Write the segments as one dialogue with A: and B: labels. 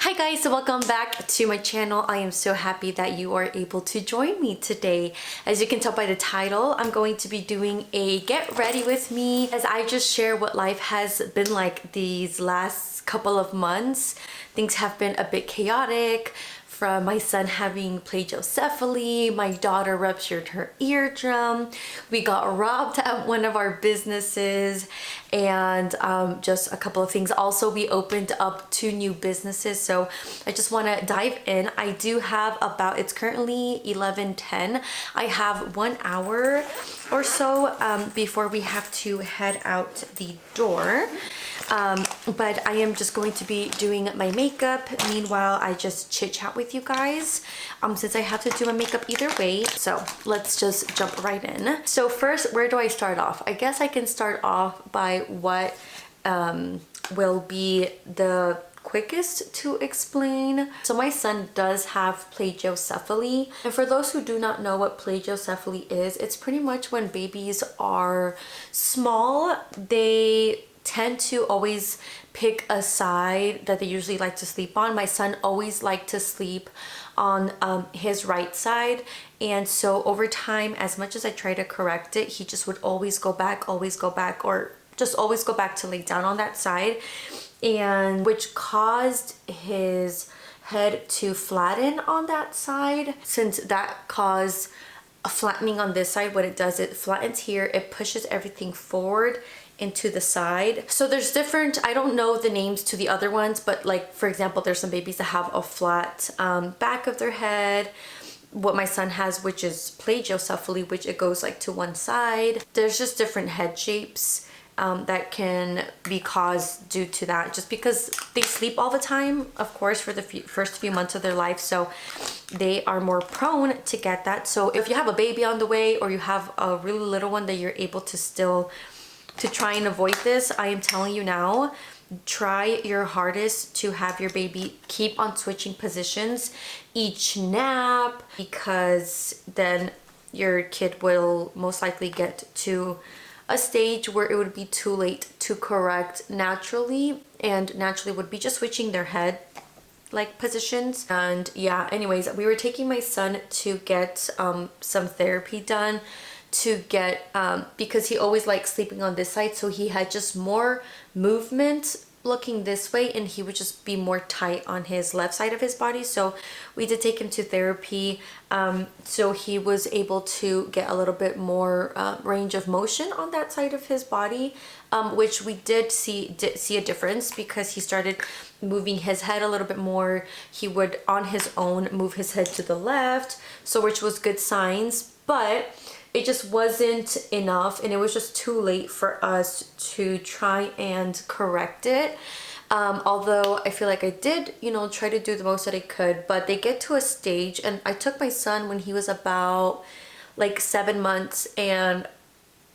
A: Hi guys, welcome back to my channel. I am so happy that you are able to join me today. As you can tell by the title, I'm going to be doing a get ready with me as I just share what life has been like these last couple of months. Things have been a bit chaotic, from my son having plagiocephaly, my daughter ruptured her eardrum, we got robbed at one of our businesses, and just a couple of things. Also, we opened up 2 new businesses, so I just want to dive in. I do have about, it's currently 11:10. I have 1 hour or so before we have to head out the door. But I am just going to be doing my makeup. Meanwhile, I just chit chat with you guys since I have to do my makeup either way. So let's just jump right in. So first, where do I start off? I guess I can start off by what will be the quickest to explain. So my son does have plagiocephaly, and for those who do not know what plagiocephaly is, it's pretty much when babies are small, they tend to always pick a side that they usually like to sleep on. My son always liked to sleep on his right side, and so over time, as much as I try to correct it, he just would always go back, or just always go back to lay down on that side, and which caused his head to flatten on that side. Since that caused a flattening on this side, what it does, it flattens here, it pushes everything forward into the side. So there's different, I don't know the names to the other ones, but like for example, there's some babies that have a flat back of their head. What my son has, which is plagiocephaly, which it goes like to one side. There's just different head shapes that can be caused due to that, just because they sleep all the time, of course, for the first few months of their life, so they are more prone to get that. So if you have a baby on the way, or you have a really little one that you're able to still to try and avoid this, I am telling you now, try your hardest to have your baby keep on switching positions each nap, because then your kid will most likely get to a stage where it would be too late to correct naturally, and naturally would be just switching their head like positions. And yeah, anyways, we were taking my son to get some therapy done to get because he always liked sleeping on this side, so he had just more movement looking this way, and he would just be more tight on his left side of his body. So we did take him to therapy, so he was able to get a little bit more range of motion on that side of his body, which we did see a difference, because he started moving his head a little bit more. He would on his own move his head to the left, so which was good signs, but it just wasn't enough, and it was just too late for us to try and correct it. Although I feel like I did, you know, try to do the most that I could, but they get to a stage, and I took my son when he was about like 7 months, and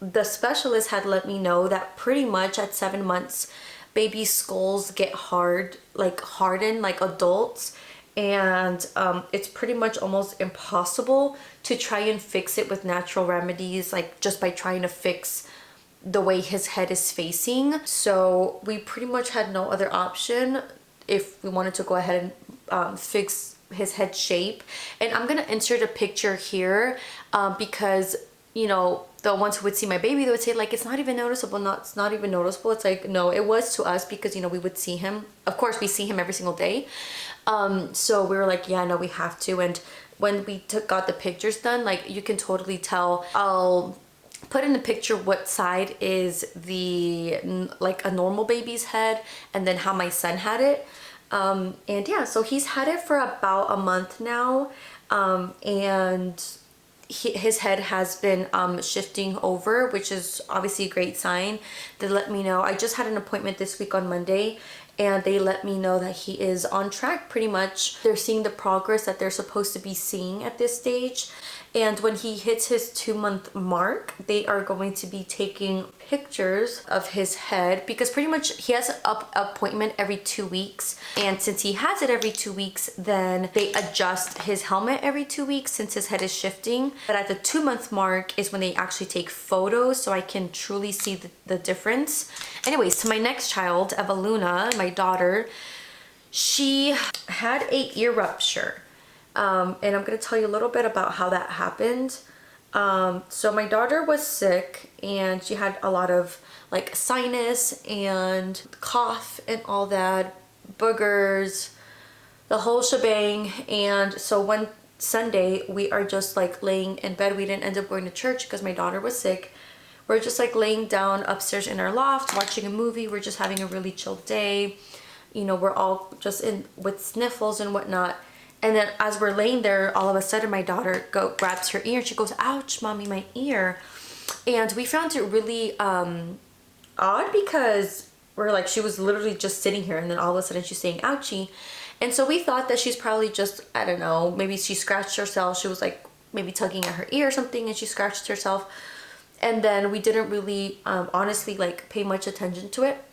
A: the specialist had let me know that pretty much at 7 months, baby skulls get hardened like adults, and it's pretty much almost impossible to try and fix it with natural remedies, like just by trying to fix the way his head is facing. So we pretty much had no other option if we wanted to go ahead and fix his head shape. And I'm gonna insert a picture here because, you know, the ones who would see my baby, they would say like, it's not even noticeable. No, it's not even noticeable. It's like, no, it was to us, because, you know, we would see him. Of course, we see him every single day. So we were like, yeah, no, we have to. And when we got the pictures done, like, you can totally tell. I'll put in the picture what side is the like a normal baby's head, and then how my son had it. And yeah, so he's had it for about a month now, and his head has been shifting over, which is obviously a great sign. They let me know. I just had an appointment this week on Monday, and they let me know that he is on track pretty much. They're seeing the progress that they're supposed to be seeing at this stage. And when he hits his 2-month mark, they are going to be taking pictures of his head, because pretty much he has an appointment every 2 weeks. And since he has it every 2 weeks, then they adjust his helmet every 2 weeks since his head is shifting. But at the 2-month mark is when they actually take photos, so I can truly see the difference. Anyways, so my next child, Evaluna, my daughter, She had a ear rupture. And I'm going to tell you a little bit about how that happened. So my daughter was sick and she had a lot of like sinus and cough and all that, boogers, the whole shebang. And so one Sunday we are just like laying in bed. We didn't end up going to church because my daughter was sick. We're just like laying down upstairs in our loft watching a movie. We're just having a really chill day. You know, we're all just in with sniffles and whatnot. And then as we're laying there, all of a sudden my daughter grabs her ear and she goes, "Ouch, mommy, my ear." And we found it really odd because we're like, she was literally just sitting here and then all of a sudden she's saying ouchie. And so we thought that she's probably just, I don't know, maybe she scratched herself. She was like maybe tugging at her ear or something and she scratched herself. And then we didn't really honestly like pay much attention to it.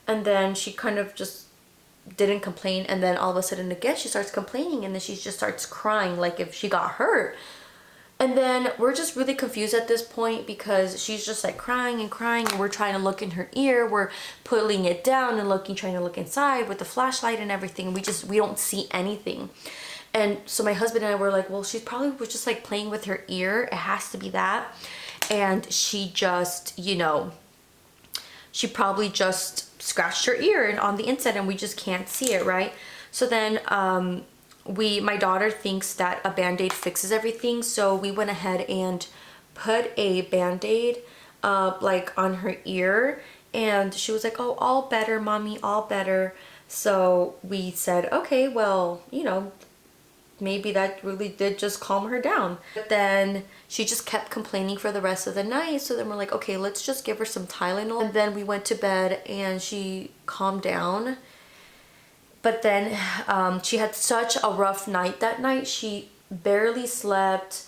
A: And then she kind of just didn't complain, and then all of a sudden again she starts complaining, and then she just starts crying like if she got hurt. And then we're just really confused at this point because she's just like crying and crying, and we're trying to look in her ear, we're pulling it down and trying to look inside with the flashlight and everything. We don't see anything. And so my husband and I were like, well, she's probably was just like playing with her ear, it has to be that. And she just, you know, she probably just scratched her ear and on the inside, and we just can't see it, right? So then my daughter thinks that a band-aid fixes everything, so we went ahead and put a band-aid like on her ear, and she was like, "Oh, all better, mommy, all better." So we said, okay, well, you know, maybe that really did just calm her down. But then she just kept complaining for the rest of the night. So then we're like, okay, let's just give her some Tylenol. And then we went to bed and she calmed down. But then she had such a rough night that night. She barely slept.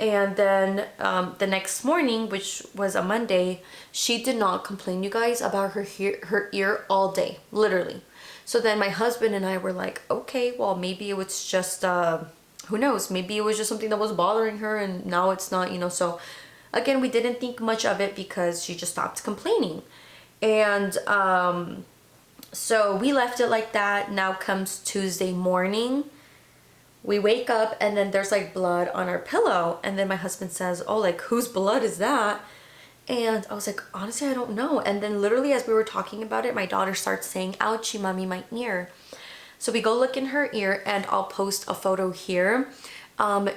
A: And then the next morning, which was a Monday, she did not complain, you guys, about her ear all day, literally. So then my husband and I were like, okay, well, maybe it was just, who knows, maybe it was just something that was bothering her and now it's not, you know. So again, we didn't think much of it because she just stopped complaining. And so we left it like that. Now comes Tuesday morning. We wake up and then there's like blood on our pillow. And then my husband says, "Oh, like whose blood is that?" And I was like, honestly, I don't know. And then literally as we were talking about it, my daughter starts saying, "Ouchie, mommy, my ear." So we go look in her ear, and I'll post a photo here.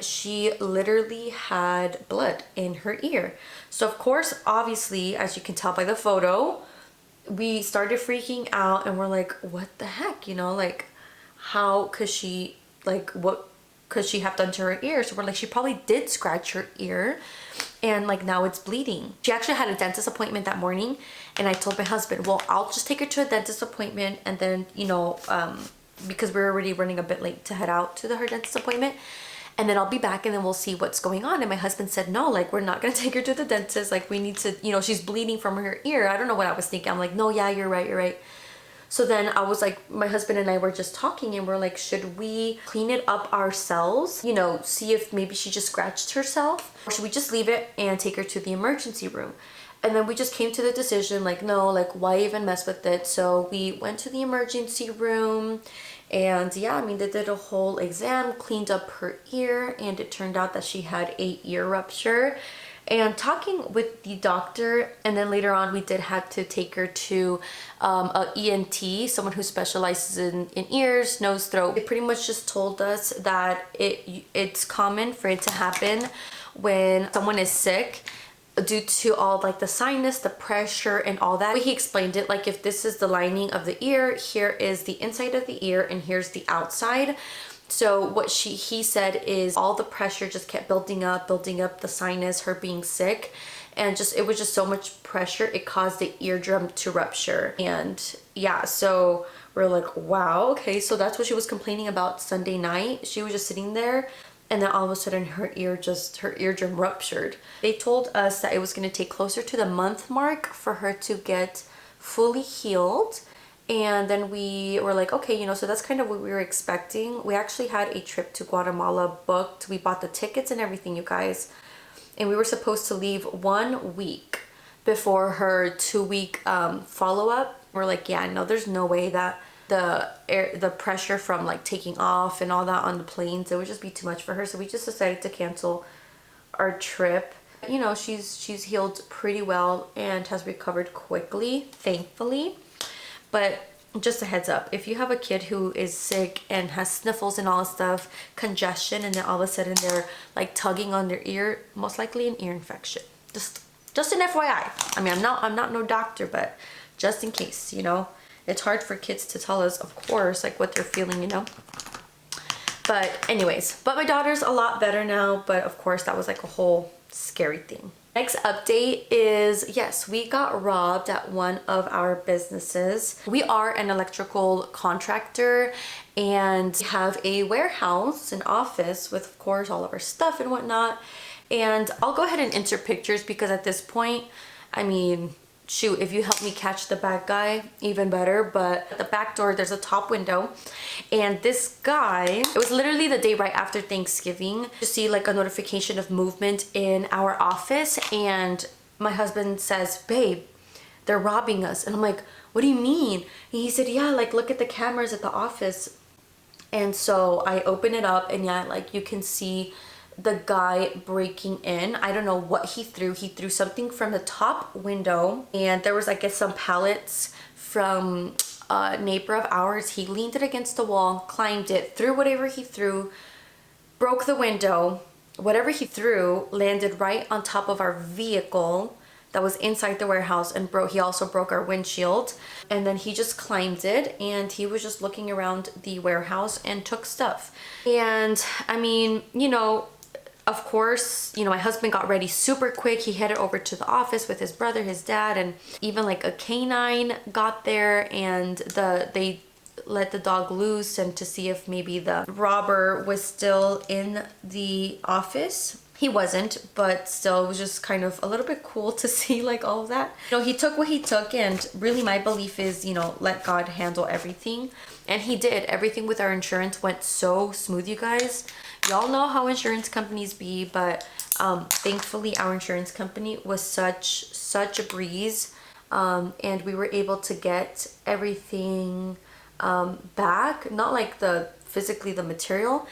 A: She literally had blood in her ear. So of course, obviously, as you can tell by the photo, we started freaking out and we're like, what the heck, you know, like how could she, like what could she have done to her ear? So we're like, she probably did scratch her ear and like now it's bleeding. She actually had a dentist appointment that morning, and I told my husband, well, I'll just take her to a dentist appointment, and then, you know, because we're already running a bit late to head out to her dentist appointment, and then I'll be back and then we'll see what's going on. And my husband said, no, like we're not gonna take her to the dentist, like we need to, you know, she's bleeding from her ear. I don't know what I was thinking. I'm like, no, yeah, you're right. So then I was like, my husband and I were just talking and we're like, should we clean it up ourselves? You know, see if maybe she just scratched herself? Or should we just leave it and take her to the emergency room? And then we just came to the decision, like, no, like why even mess with it? So we went to the emergency room, and yeah, I mean, they did a whole exam, cleaned up her ear, and it turned out that she had a ear rupture. And talking with the doctor, and then later on we did have to take her to a ENT, someone who specializes in ears, nose, throat. They pretty much just told us that it's common for it to happen when someone is sick due to all like the sinus, the pressure, and all that. He explained it like, if this is the lining of the ear, here is the inside of the ear, and here's the outside. So what he said is all the pressure just kept building up the sinus, her being sick, and just it was just so much pressure, it caused the eardrum to rupture. And yeah, so we're like, wow, okay. So that's what she was complaining about Sunday night. She was just sitting there, and then all of a sudden her eardrum ruptured. They told us that it was going to take closer to the month mark for her to get fully healed. And then we were like, okay, you know, so that's kind of what we were expecting. We actually had a trip to Guatemala booked. We bought the tickets and everything, you guys. And we were supposed to leave 1 week before her 2-week follow-up. We're like, yeah, no, there's no way that the pressure from like taking off and all that on the planes, it would just be too much for her. So we just decided to cancel our trip. You know, she's healed pretty well and has recovered quickly, thankfully. But just a heads up, if you have a kid who is sick and has sniffles and all this stuff, congestion, and then all of a sudden they're like tugging on their ear, most likely an ear infection. Just an FYI. I mean, I'm not no doctor, but just in case, you know. It's hard for kids to tell us, of course, like what they're feeling, you know. But anyways, but my daughter's a lot better now, but of course that was like a whole scary thing. Next update is, yes, we got robbed at one of our businesses. We are an electrical contractor and we have a warehouse, an office with, of course, all of our stuff and whatnot. And I'll go ahead and insert pictures because at this point, I mean, shoot, if you help me catch the bad guy, even better. But at the back door, there's a top window. And this guy, it was literally the day right after Thanksgiving, to see like a notification of movement in our office. And my husband says, babe, they're robbing us. And I'm like, what do you mean? And he said, yeah, like look at the cameras at the office. And so I open it up and yeah, like you can see the guy breaking in. I don't know what he threw. He threw something from the top window, and there was, I guess, some pallets from a neighbor of ours. He leaned it against the wall, climbed it, threw whatever he threw, broke the window. Whatever he threw landed right on top of our vehicle that was inside the warehouse, and he also broke our windshield. And then he just climbed it, and he was just looking around the warehouse and took stuff. And I mean, you know, of course, you know, my husband got ready super quick. He headed over to the office with his brother, his dad, and even like a canine got there, and they let the dog loose and to see if maybe the robber was still in the office. He wasn't, but still it was just kind of a little bit cool to see like all of that. You know, he took what he took, and really my belief is, you know, let God handle everything. And he did. Everything with our insurance went so smooth, you guys. Y'all know how insurance companies be, but thankfully our insurance company was such a breeze, and we were able to get everything back. Not like physically the material,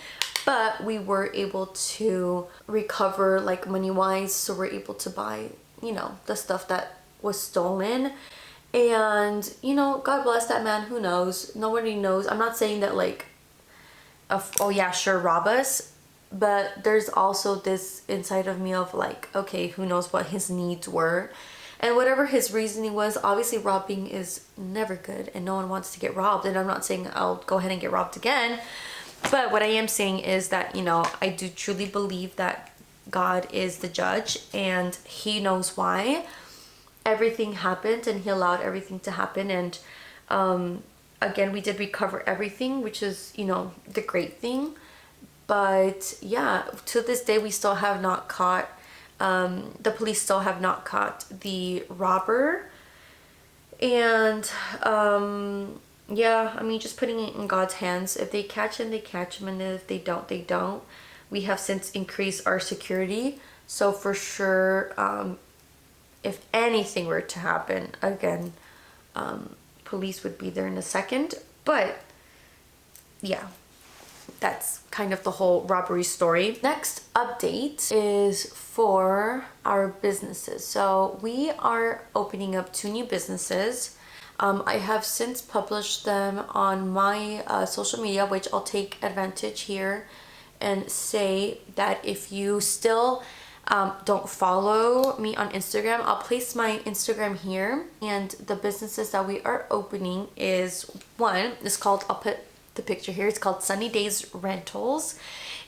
A: but we were able to recover like money wise, so we're able to buy, you know, the stuff that was stolen. And you know, God bless that man. Who knows? Nobody knows. I'm not saying that like, oh yeah, sure, rob us, but there's also this inside of me of like, okay, who knows what his needs were, and whatever his reasoning was. Obviously robbing is never good and no one wants to get robbed, and I'm not saying I'll go ahead and get robbed again, but what I am saying is that, you know, I do truly believe that God is the judge and he knows why everything happened, and he allowed everything to happen. And again, we did recover everything, which is, you know, the great thing. But yeah, to this day we still have not caught, the police still have not caught the robber. And yeah, I mean, just putting it in God's hands. If they catch him, they catch him, and if they don't, they don't. We have since increased our security, so for sure, if anything were to happen again, police would be there in a second. But yeah, that's kind of the whole robbery story. Next update is for our businesses. So we are opening up 2 new businesses. I have since published them on my social media, which I'll take advantage here and say that if you still don't follow me on Instagram, I'll place my Instagram here. And the businesses that we are opening is, one is called, I'll put the picture here, it's called Sunny Days Rentals,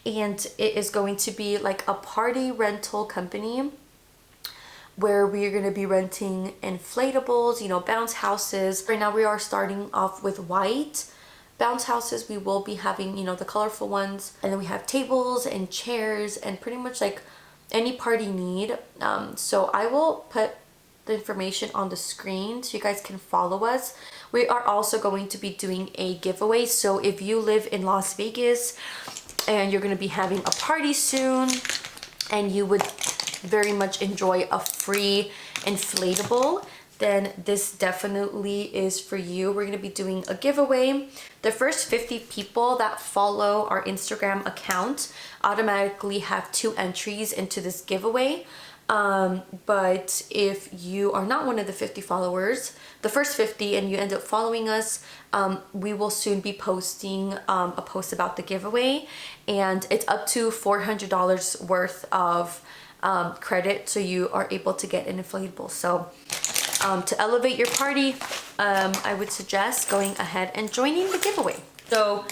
A: and it is going to be like a party rental company where we're going to be renting inflatables, you know, bounce houses. Right now we are starting off with white bounce houses. We will be having, you know, the colorful ones, and then we have tables and chairs and pretty much like any party need. So I will put the information on the screen so you guys can follow us. We are also going to be doing a giveaway. So if you live in Las Vegas and you're going to be having a party soon and you would very much enjoy a free inflatable, then this definitely is for you. We're gonna be doing a giveaway. The first 50 people that follow our Instagram account automatically have 2 entries into this giveaway. But if you are not one of the 50 followers, the first 50, and you end up following us, we will soon be posting a post about the giveaway, and it's up to $400 worth of credit, so you are able to get an inflatable. So to elevate your party, I would suggest going ahead and joining the giveaway. So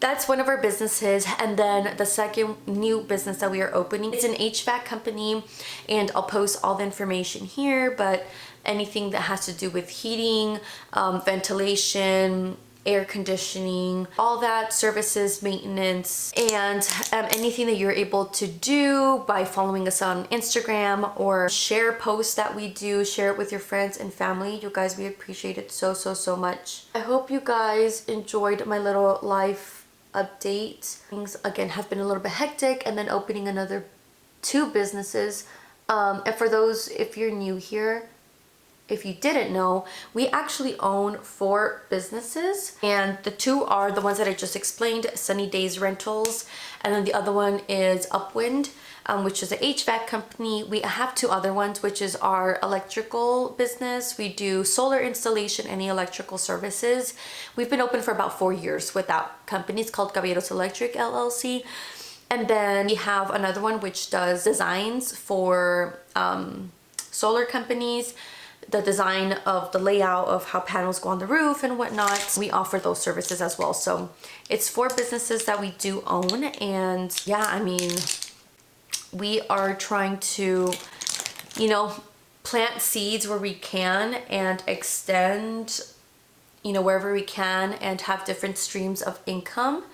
A: that's one of our businesses. And then the second new business that we are opening is an HVAC company, and I'll post all the information here, but anything that has to do with heating, ventilation, air conditioning, all that, services, maintenance, and anything that you're able to do by following us on Instagram, or share posts that we do, share it with your friends and family. You guys, we appreciate it so much. I hope you guys enjoyed my little life update. Things again have been a little bit hectic, and then opening another 2 businesses. And for those, if you're new here, if you didn't know, we actually own 4 businesses, and the 2 are the ones that I just explained, Sunny Days Rentals, and then the other one is Upwind, which is an HVAC company. We have 2 other ones, which is our electrical business. We do solar installation, any electrical services. We've been open for about 4 years with that company. It's called Caballeros Electric LLC. And then we have another one which does designs for solar companies, the design of the layout of how panels go on the roof and whatnot. We offer those services as well. So it's 4 businesses that we do own. And yeah, I mean, we are trying to, you know, plant seeds where we can and extend, you know, wherever we can, and have different streams of income.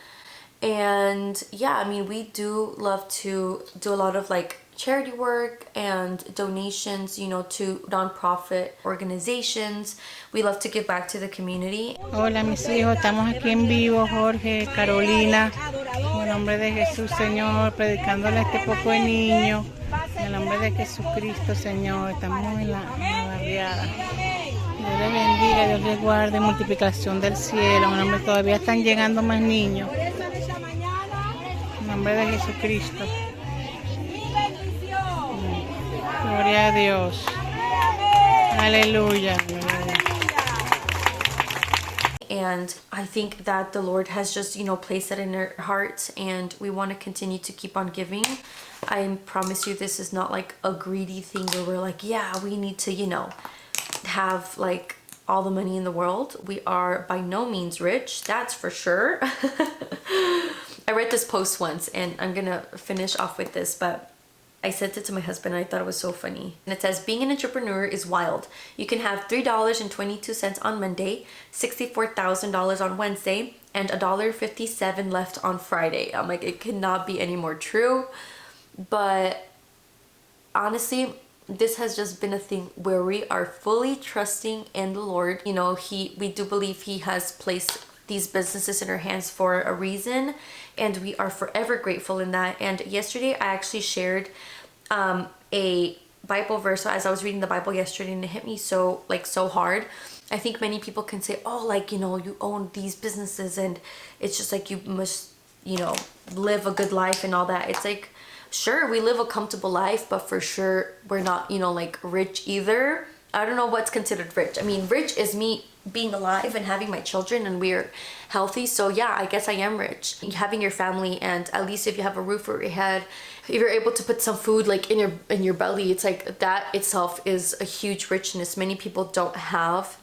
A: And yeah, I mean, we do love to do a lot of like charity work and donations, you know, to nonprofit organizations. We love to give back to the community.
B: Hola mis hijos, estamos aquí en vivo, Jorge, Carolina, en el nombre de Jesús, Señor, predicándole a este poco de niños, en el nombre de Jesucristo, Señor. Estamos en la barriada. Dios les bendiga, Dios les guarde, multiplicación del cielo. En el nombre, todavía están llegando más niños. En el nombre de Jesucristo. Gloria a Dios. Aleluya.
A: And I think that the Lord has just, you know, placed that in our hearts, and we want to continue to keep on giving. I promise you, this is not like a greedy thing where we're like, yeah, we need to, you know, have like all the money in the world. We are by no means rich, that's for sure. I read this post once, and I'm gonna finish off with this, but I sent it to my husband and I thought it was so funny. And it says, being an entrepreneur is wild. You can have $3.22 on Monday, $64,000 on Wednesday, and $1.57 left on Friday. I'm like, it cannot be any more true. But honestly, this has just been a thing where we are fully trusting in the Lord. You know, we do believe He has placed these businesses in our hands for a reason, and we are forever grateful in that. And yesterday I actually shared a Bible verse. So as I was reading the Bible yesterday, and it hit me so hard. I think many people can say, oh, like, you know, you own these businesses and it's just like you must, you know, live a good life and all that. It's like, sure, we live a comfortable life, but for sure we're not, you know, like rich either. I don't know what's considered rich. I mean, rich is me being alive and having my children, and we're healthy. So yeah, I guess I am rich. Having your family, and at least if you have a roof over your head, if you're able to put some food like in your belly, it's like that itself is a huge richness. Many people don't have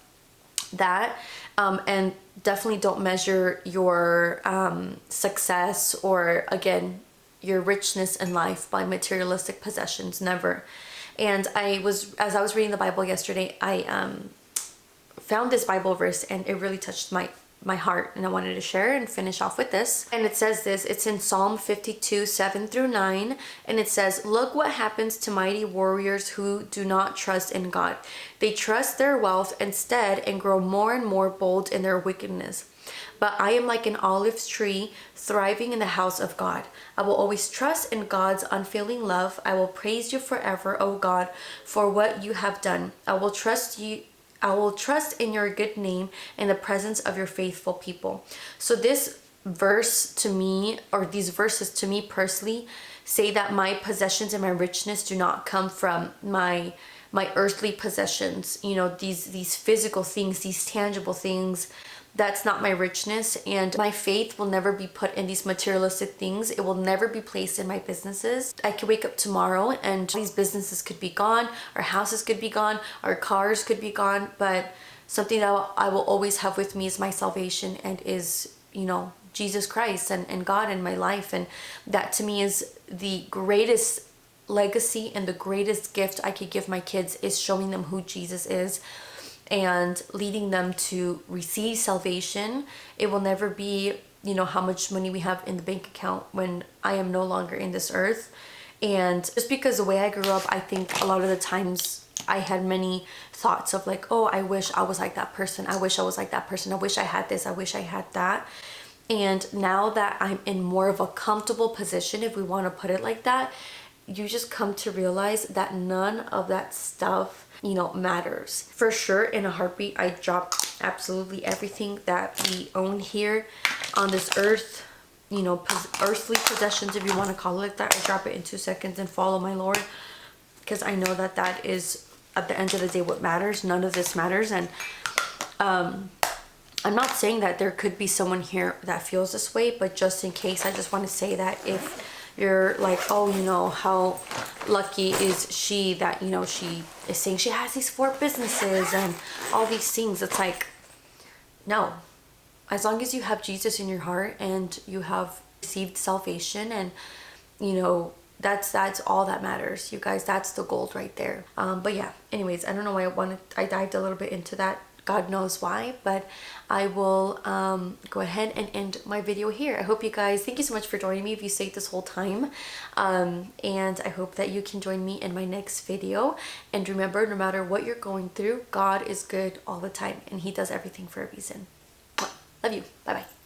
A: that, and definitely don't measure your success or, again, your richness in life by materialistic possessions. Never. And as I was reading the Bible yesterday, I found this Bible verse, and it really touched my heart, and I wanted to share and finish off with this. And it says this, it's in Psalm 52, 7-9, and it says, look what happens to mighty warriors who do not trust in God. They trust their wealth instead and grow more and more bold in their wickedness. But I am like an olive tree thriving in the house of God. I will always trust in God's unfailing love. I will praise you forever, O God, for what you have done. I will trust in your good name in the presence of your faithful people. So this verse to me, or these verses to me personally, say that my possessions and my richness do not come from my earthly possessions, you know, these physical things, these tangible things. That's not my richness, and my faith will never be put in these materialistic things. It will never be placed in my businesses. I could wake up tomorrow and these businesses could be gone, our houses could be gone, our cars could be gone, but something that I will always have with me is my salvation, and is, you know, Jesus Christ and God in my life. And that to me is the greatest legacy and the greatest gift I could give my kids, is showing them who Jesus is and leading them to receive salvation. It will never be, you know, how much money we have in the bank account when I am no longer in this earth. And just because the way I grew up, I think a lot of the times I had many thoughts of like, oh, I wish I was like that person. I wish I was like that person. I wish I had this. I wish I had that. And now that I'm in more of a comfortable position, if we want to put it like that, you just come to realize that none of that stuff, you know, matters. For sure, in a heartbeat, I drop absolutely everything that we own here on this earth, you know, earthly possessions, if you want to call it like that. I drop it in 2 seconds and follow my Lord, because I know that that is, at the end of the day, what matters. None of this matters. And I'm not saying that there could be someone here that feels this way, but just in case, I just want to say that if you're like, oh, you know, how lucky is she that, you know, she is saying she has these 4 businesses and all these things. It's like, no. As long as you have Jesus in your heart and you have received salvation, and, you know, that's all that matters, you guys. That's the gold right there. But yeah, anyways, I don't know why I dived a little bit into that. God knows why, but I will go ahead and end my video here. I hope you guys, thank you so much for joining me if you stayed this whole time, and I hope that you can join me in my next video. And remember, no matter what you're going through, God is good all the time, and he does everything for a reason. Love you. Bye bye.